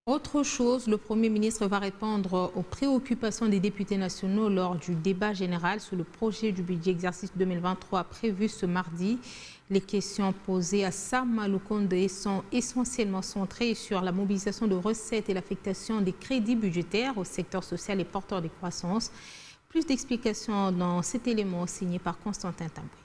Autre chose, le Premier ministre va répondre aux préoccupations des députés nationaux lors du débat général sur le projet du budget exercice 2023 prévu ce mardi. Les questions posées à Sama Lukonde sont essentiellement centrées sur la mobilisation de recettes et l'affectation des crédits budgétaires au secteur social et porteur de croissance. Plus d'explications dans cet élément signé par Constantin Tamboué.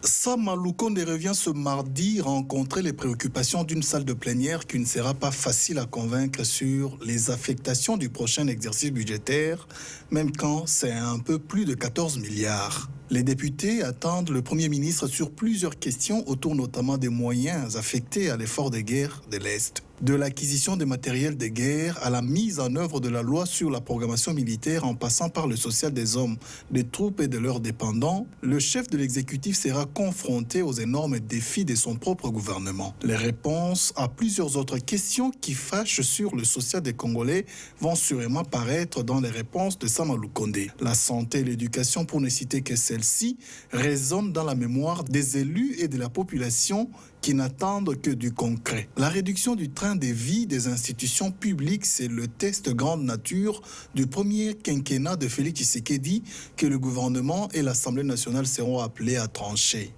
Sama Lukonde revient ce mardi rencontrer les préoccupations d'une salle de plénière qui ne sera pas facile à convaincre sur les affectations du prochain exercice budgétaire, même quand c'est un peu plus de 14 milliards. Les députés attendent le Premier ministre sur plusieurs questions autour notamment des moyens affectés à l'effort de guerre de l'Est. De l'acquisition des matériels de guerre à la mise en œuvre de la loi sur la programmation militaire en passant par le social des hommes, des troupes et de leurs dépendants, le chef de l'exécutif sera confronté aux énormes défis de son propre gouvernement. Les réponses à plusieurs autres questions qui fâchent sur le social des Congolais vont sûrement paraître dans les réponses de Sama Lukonde. La santé et l'éducation, pour ne citer que celle-ci, résonnent dans la mémoire des élus et de la population qui n'attendent que du concret. La réduction du train de vie des institutions publiques, c'est le test grande nature du premier quinquennat de Félix Tshisekedi que le gouvernement et l'Assemblée nationale seront appelés à trancher.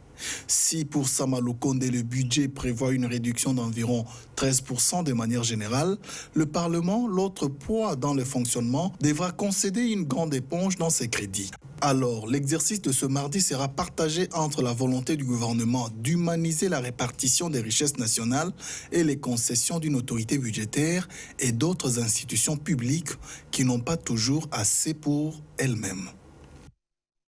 Si pour Sama Lukonde, le budget prévoit une réduction d'environ 13% de manière générale, le Parlement, l'autre poids dans le fonctionnement, devra concéder une grande éponge dans ses crédits. Alors, l'exercice de ce mardi sera partagé entre la volonté du gouvernement d'humaniser la répartition des richesses nationales et les concessions d'une autorité budgétaire et d'autres institutions publiques qui n'ont pas toujours assez pour elles-mêmes.